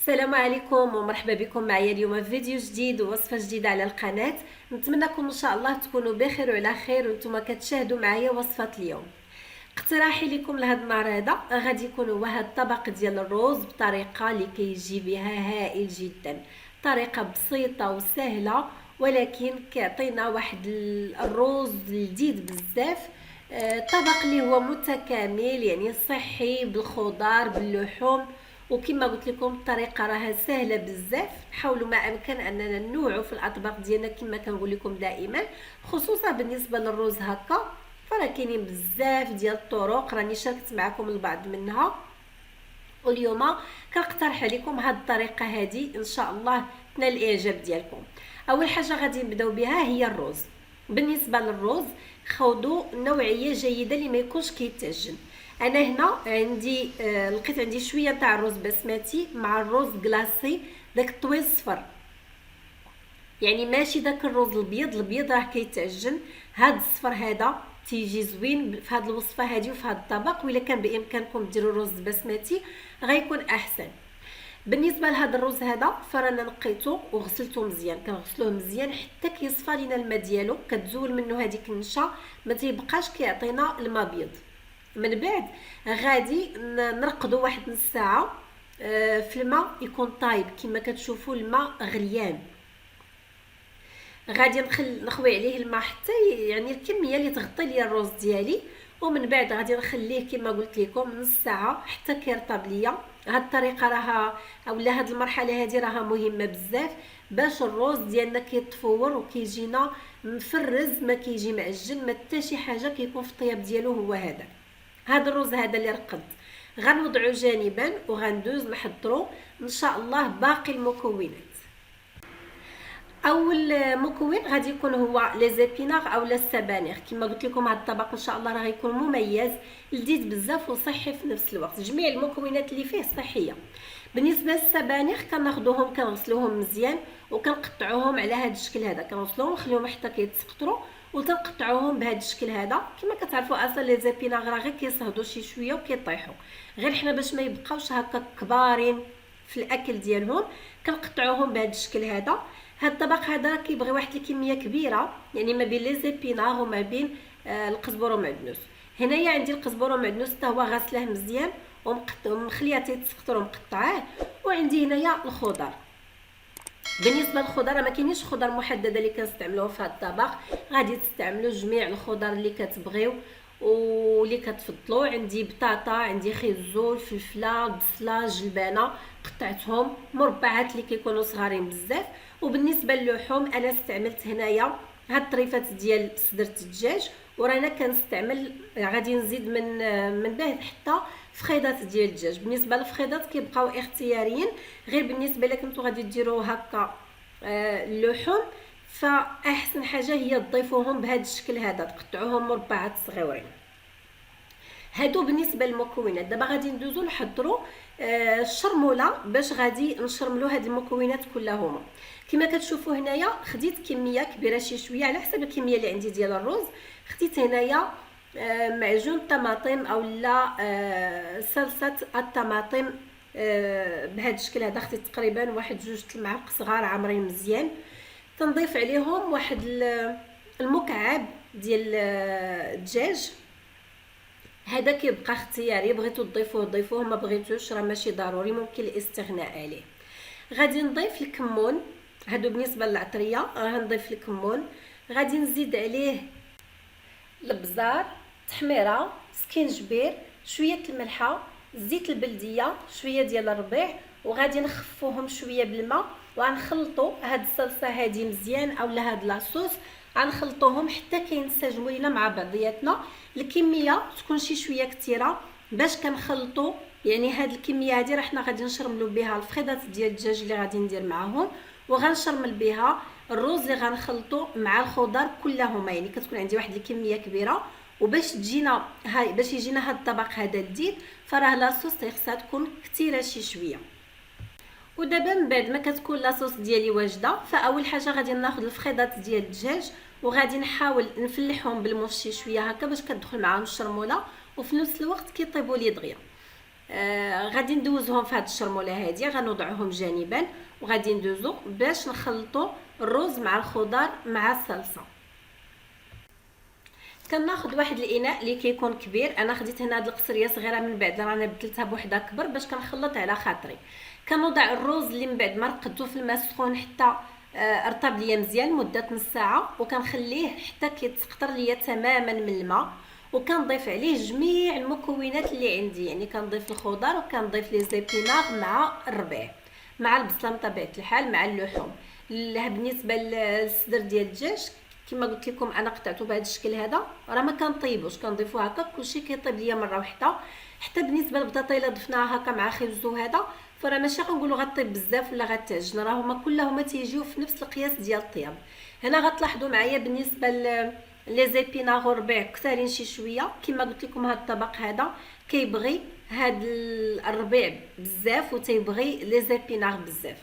السلام عليكم ومرحبا بكم معايا اليوم في فيديو جديد ووصفه جديده على القناه. نتمنىكم ان شاء الله تكونوا بخير وعلى خير وانتم كتشاهدوا معايا وصفه اليوم. اقتراحي لكم لهذا النهار هذا غادي يكون هو هذا الطبق ديال الرز بطريقه اللي كيجي بها هائل جدا، طريقه بسيطه وسهله ولكن كيعطينا واحد الرز لذيذ بزاف. طبق اللي هو متكامل يعني صحي بالخضار باللحوم، وكما قلت لكم الطريقه راها سهله بزاف. حاولوا ما امكن اننا ننوعوا في الاطباق ديالنا كما كنقول لكم دائما، خصوصا بالنسبه للرز هكا فراه كاينين بزاف ديال الطرق راني شاركت معكم البعض منها، واليوم كنقترح عليكم هذه الطريقه هذه ان شاء الله تنال الاعجاب ديالكم. اول حاجه غادي نبداو بها هي الرز. بالنسبه للرز خذوا نوعيه جيده اللي ما يكونش كيتعجن. انا هنا عندي لقيت عندي شويه تاع الرز بسمتي مع الرز كلاصي داك الطويل الصفر، يعني ماشي داك الرز الابيض راه كيتعجن. هاد الصفر هذا تيجي زوين في هاد الوصفه هذه وفي هاد الطبق، وإلا كان بامكانكم ديروا الرز بسمتي غيكون احسن. بالنسبه لهذا الرز هذا فرانا نقيته وغسلته مزيان، كنغسلوه مزيان حتى كيصفى لينا الماء ديالو، كتزول منه هذيك النشا ما تيبقاش كيعطينا الماء ابيض. من بعد غادي نرقدوا واحد نص ساعه في الماء يكون طايب كما كتشوفوا الماء غليان. غادي نخوي عليه الماء حتى يعني الكميه اللي تغطي لي الرز ديالي، ومن بعد غادي نخليه كما قلت لكم نص ساعه حتى كيرطب ليا. هاد الطريقه راها اولا هاد المرحله هذه راها مهمه بزاف باش الرز ديالنا كيتفور وكيجينا مفرز، ما كيجي معجن، ما حتى شي حاجه كيكون في الطياب ديالو. هو هذا الرز هذا اللي رقد غنوضعو جانبا وغندوز نحضرو ان شاء الله باقي المكونات. اول مكون غادي يكون هو لي زيبيناغ اولا السبانخ. كما قلت لكم هذا الطبق ان شاء الله راه غيكون مميز لذيذ بزاف وصحي في نفس الوقت، جميع المكونات اللي فيه صحيه. بالنسبه للسبانخ كناخذوهم كنغسلوهم مزيان وكنقطعوهم على هذا الشكل هذا، كنغسلوهم نخليهم حتى كيتسقطروا وتنقطعوهم بهذا الشكل هذا. كما كتعرفوا اصلا لي زيبيناغ راه غير كيصهدوا شي شويه وكيطيحوا، غير حنا باش ما يبقاوش هكا كبارين في الاكل ديالهم كنقطعوهم بهذا الشكل هذا. هاد الطبق هذا كيبغي واحد الكميه كبيره يعني ما بين لي زيبيناغ وما بين القزبر ومعدنوس. هنايا عندي القزبر ومعدنوس حتى هو غاسله مزيان ومخليه تيتسقطر ومقطعاه، وعندي هنايا الخضر. بالنسبه للخضر ما كاينينش خضر محدده اللي كنستعملوها في هذا الطبق، غادي تستعملوا جميع الخضر اللي كتبغيو واللي كتفضلوا. عندي بطاطا، عندي خيزول، فلفله، بصله، جلبانه قطعتهم مربعات اللي كيكونوا صغارين بزاف. وبالنسبه للحوم انا استعملت هنايا هاد الطريفات ديال صدرة الدجاج، ورانا كنستعمل غادي نزيد من بعد حتى فخيضات ديال الدجاج. بالنسبه للفخيضات كيبقاو اختياريين، غير بالنسبه لك نتو غادي ديروا هكا اللحوم فاحسن حاجه هي تضيفوهم بهذا الشكل هذا، تقطعوهم مربعات صغيورين. هادو بالنسبه للمكونات. دابا غادي ندوزو نحضروا الشرموله باش غادي نشرملوا هاد المكونات كلهم. كما كتشوفوا هنايا خديت كميه كبيره شي شويه على حسب الكميه اللي عندي ديال الرز. خديت هنايا معجون الطماطم اولا صلصه الطماطم بهذا الشكل هذا. خديت تقريبا واحد 2 المعالق صغار عامرين مزيان. تنضيف عليهم واحد المكعب ديال الدجاج، هذا كيبقى اختياري، بغيتو تضيفوه ضيفوه، ما بغيتوش راه ماشي ضروري ممكن الاستغناء عليه. غادي نضيف الكمون، هادو بالنسبه للعطريه غنضيف الكمون. غادي نزيد عليه البزار، تحميره، سكينجبير، شويه الملحه، زيت البلديه، شويه ديال الربيع، وغادي نخفوهم شويه بالماء وغنخلطوا هاد الصلصه هادي مزيان اولا هاد لاصوص غنخلطوهم حتى كينسجموا لينا مع بعضياتنا. الكميه تكون شي شويه كثيره باش كنخلطوا، يعني هاد الكميه هادي راه حنا غادي نشرملوا بها الفخيضات ديال الدجاج اللي غادي ندير معاهم، وغنشرمل بها الرز اللي غنخلطوا مع الخضر كلهما، يعني كتكون عندي واحد الكميه كبيره. وباش تجينا باش يجينا هاد الطبق هذا لذيذ فراه لاصوص خصها تكون كثيره شي شويه. ودابا من بعد ما كتكون لاصوص ديالي واجده، فاول حاجه غادي ناخذ الفخيضات ديال الدجاج وغادي نحاول نفلحهم بالموس شي شويه هكا باش كتدخل معاهم الشرموله وفي نفس الوقت كيطيبوا لي دغيا. غادي ندوزهم في هاد الشرموله هادي، غنوضعهم جانبا وغادي ندوزو باش نخلطوا الرز مع الخضر مع الصلصه. كناخذ واحد الاناء اللي كيكون كبير. انا خديت هنا هاد القصريه صغيره، من بعد رانا بدلتها بوحده كبر باش كنخلط على خاطري. كنوضع الرز اللي من بعد ما رقدته في الماء السخون حتى ارطب ليا مزيان مده نص ساعه، وكنخليه حتى كيتسقطر ليا تماما من الماء، وكنضيف عليه جميع المكونات اللي عندي. يعني كنضيف الخضر وكنضيف لي زيبينار مع الربيع مع البصله بطبيعه الحال مع اللحوم. بالنسبه للصدر ديال الدجاج كما قلت لكم انا قطعته بهذا الشكل هذا، راه ما كنطيبوش، كنضيفو هكا كلشي كيطيب ليا مره واحده. حتى بالنسبه للبطاطا الا ضفناها هكا مع خبز وهذا فراه ماشي غنقولوا غطيب بزاف ولا غتعجن، راه هما كلهما تيجيو في نفس القياس ديال الطياب. هنا غتلاحظوا معايا بالنسبه لي زيبينار والربيع كثارين شي شويه. كما قلت لكم هذا الطبق هذا كيبغي هذا الربيع بزاف وتيبغي لي زيبينار بزاف.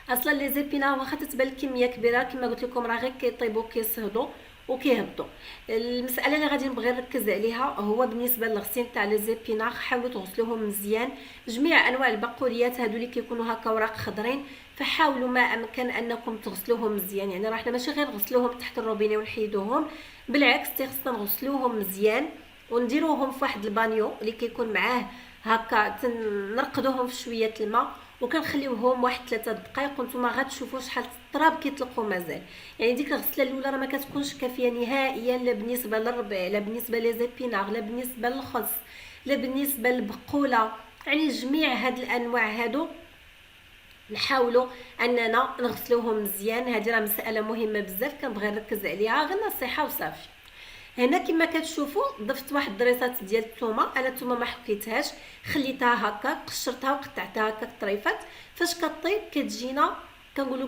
اصلا لي زيبينار واخا تتبان الكميه كبيره كما قلت لكم راه غير كيطيبوا كيصهدوا وكيهبطوا. المساله اللي غادي نبغي نركز عليها هو بالنسبه للغسيل تاع لي زيبينار، حاولوا تغسلوهم مزيان. جميع انواع البقوليات هادو اللي كيكونوا هكا وراق خضرين فحاولوا ما امكن انكم تغسلوهم مزيان. يعني راه حنا ماشي غير نغسلوهم تحت الروبيني ونحيدوهم، بالعكس خصنا نغسلوهم مزيان ونديروهم في واحد البانيو اللي كيكون معاه هكا، نرقدوهم في شويه الماء وكنخليوهم واحد 3 دقائق، وانتم غتشوفوا شحال التراب كيطلقوا مازال. يعني ديك الغسله الاولى راه ما كتكونش كافيه نهائيا، لا بالنسبه للربيع لا بالنسبه لي زيبينار لا بالنسبه للخس لا بالنسبه للبقوله. يعني جميع هاد الانواع هادو نحاولوا اننا نغسلوهم مزيان. هذه راه مساله مهمه بزاف كنبغي نركز عليها، غير نصيحه وصافي. هنا كما كتشوفوا ضفت واحد الدريسات ديال الثومه. انا الثومه ما حكيتهاش، خليتها هكا قشرتها وقطعتها هكا طريفات. فاش كطيب كتجينا كنقولوا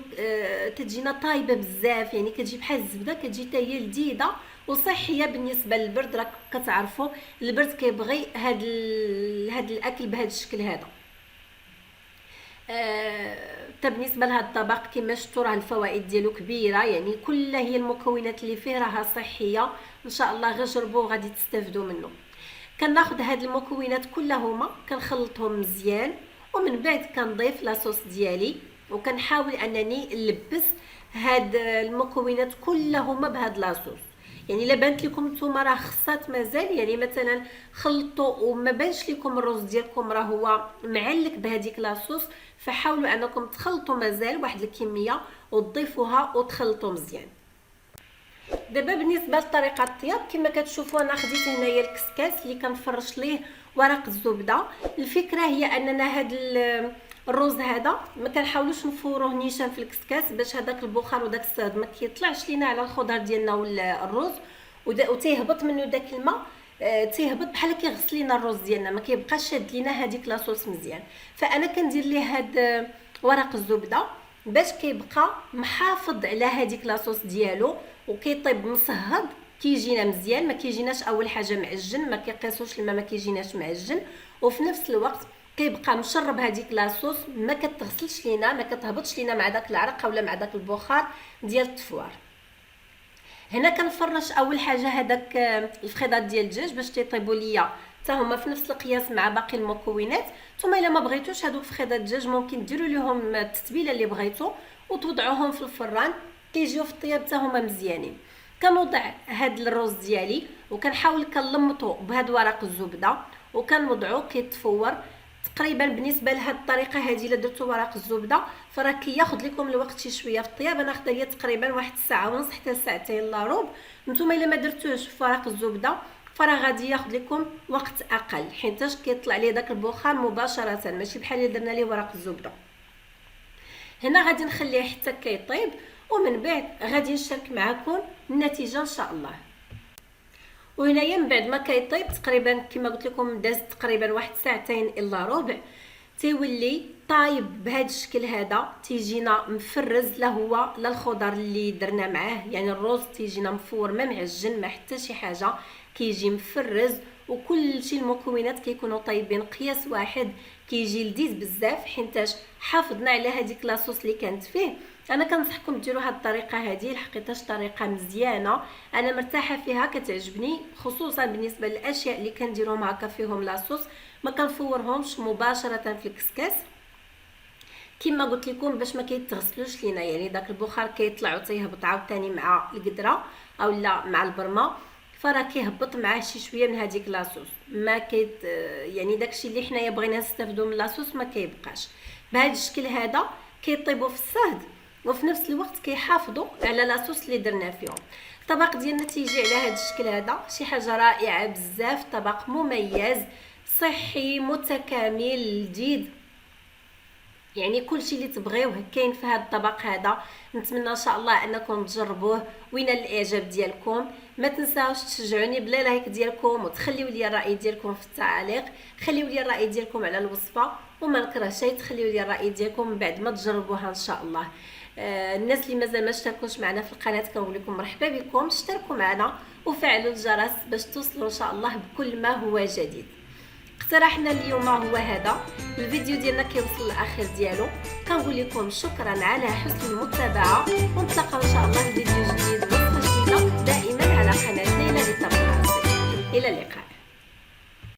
كتجينا طايبه بزاف، يعني كتجي بحال الزبده، كتجي حتى هي لذيذه وصحيه. بالنسبه للبرد راه كتعرفوا البرد كيبغي هاد الاكل بهذا الشكل هذا. حتى بالنسبه لهذا الطبق كما شفتوا راه الفوائد ديالو كبيره، يعني كل هي المكونات اللي فيه راها صحيه ان شاء الله. غير جربوه غادي تستافدوا منه. كناخذ هاد المكونات كلهما كنخلطهم مزيان، ومن بعد كنضيف لاصوص ديالي وكنحاول انني نلبس هاد المكونات كلهما بهاد لاصوص. يعني الا بانت لكم نتوما راه خصات مازال، يعني مثلا خلطوا وما بانش لكم الرز ديالكم راه هو معلك بهذيك لاصوص، فحاولوا انكم تخلطوا مازال واحد الكميه وتضيفوها وتخلطوا مزيان. دابا بالنسبه لطريقه الطياب كما كتشوفوا انا خديت هنايا الكسكاس اللي كنفرش ليه ورق الزبده. الفكره هي اننا هاد الرز هذا ما كنحاولوش نفوروه نيشان في الكسكاس باش هذاك البخار وداك الصهد ما كيطلعش لينا على الخضر ديالنا ولا الرز، وتيهبط منه داك الماء، تيهبط بحال كيغسل لينا الرز ديالنا، ما كيبقاش شاد لينا هذيك لاصوص مزيان. فانا كندير ليه هاد ورق الزبده باش كيبقى محافظ على هذيك لاصوص ديالو وكيطيب مصهد، كيجينا مزيان، ما كيجيناش اول حاجه معجن، ما كيقيسوش الماء ما كيجيناش معجن، وفي نفس الوقت كيبقى مشرب هذيك لاصوص، ما كتغسلش لينا، ما كتهبطش لينا مع داك العرق ولا مع داك البخار ديال التفوار. هنا كنفرش اول حاجه هذاك الفخيضات ديال الدجاج باش تيطيبوا ليا حتى هما في نفس القياس مع باقي المكونات. ثم الا ما بغيتوش هذوك فخيضات الدجاج ممكن ديروا لهم التتبيله اللي بغيتو وتوضعوهم في الفران، كيجيو في الطياب حتى هما مزيانين. كنوضع هاد الرز ديالي وكنحاول كنلمطو بهاد ورق الزبده وكنوضعو كيتفور تقريبا. بالنسبه لهاد الطريقه هذه الا درتو ورق الزبده فراه كياخذ لكم الوقت شي شويه في الطياب. انا خدا ليا تقريبا واحد الساعه ونص حتى ساعتين الا ربع. نتوما الا ما درتوش في ورق الزبده فراه غادي ياخذ لكم وقت اقل، حيتاش كيطلع ليه داك البخار مباشره ماشي بحال اللي درنا ليه ورق الزبده. هنا غادي نخليه حتى كيطيب ومن بعد غادي نشارك معكم النتيجه ان شاء الله. وهنايا من بعد ما كيطيب تقريبا كما قلت لكم داز تقريبا واحد ساعتين الا ربع، تيولي طايب بهذا الشكل هذا، تيجينا مفرز لا هو لا الخضر اللي درنا معاه، يعني الرز تيجينا مفور ما معجن ما حتى شي حاجه، كيجي مفرز وكل شيء المكونات كيكونوا طيبين قياس واحد، كيجي لذيذ بزاف حيتاش حافظنا على هذيك لاصوص اللي كانت فيه. انا كنصحكم ديروا هذه الطريقه هذه، لحقيتاش طريقه مزيانه انا مرتاحه فيها كتعجبني، خصوصا بالنسبه للاشياء اللي كنديرهم هكا فيهم لاصوص ما كنفورهمش مباشره في الكسكاس كما قلت لكم باش ما كيتغسلوش لينا، يعني داك البخار كيطلع وتيهبط عاوتاني مع القدره او لا مع البرمه، فراه كيهبط معاه شي شويه من هذيك لاصوص، ما كيت يعني داكشي اللي حنايا بغينا نستافدوا من لاصوص ما كيبقاش. بهذا الشكل هذا كيطيبوا في الصهد وفي نفس الوقت كيحافظوا على لاصوص اللي درنا فيهم. الطبق ديالنا تيجي على هذا الشكل هذا، شي حاجه رائعه بزاف، طبق مميز صحي متكامل جديد، يعني كل شيء اللي تبغيوه كاين في هذا الطبق هذا. نتمنى ان شاء الله انكم تجربوه وينال الاعجاب ديالكم. ما تنساوش تشجعوني بلا لايك ديالكم وتخليو لي الراي ديالكم في التعاليق، خليو لي الراي ديالكم على الوصفه، وما نكره شيء تخليو لي الراي ديالكم من بعد ما تجربوها ان شاء الله. الناس اللي مازال ما اشتركوش معنا في القناه كنقول لكم مرحبا بكم، اشتركوا معنا وفعلوا الجرس باش توصلوا ان شاء الله بكل ما هو جديد. اقتراحنا اليوم هو هذا الفيديو ديالنا كيوصل للاخر ديالو، كنقول لكم شكرا على حسن المتابعه، ونتلاقاو ان شاء الله في فيديو جديد وصفه جديده دائما على قناه ليلى للطبخ العصري. الى اللقاء.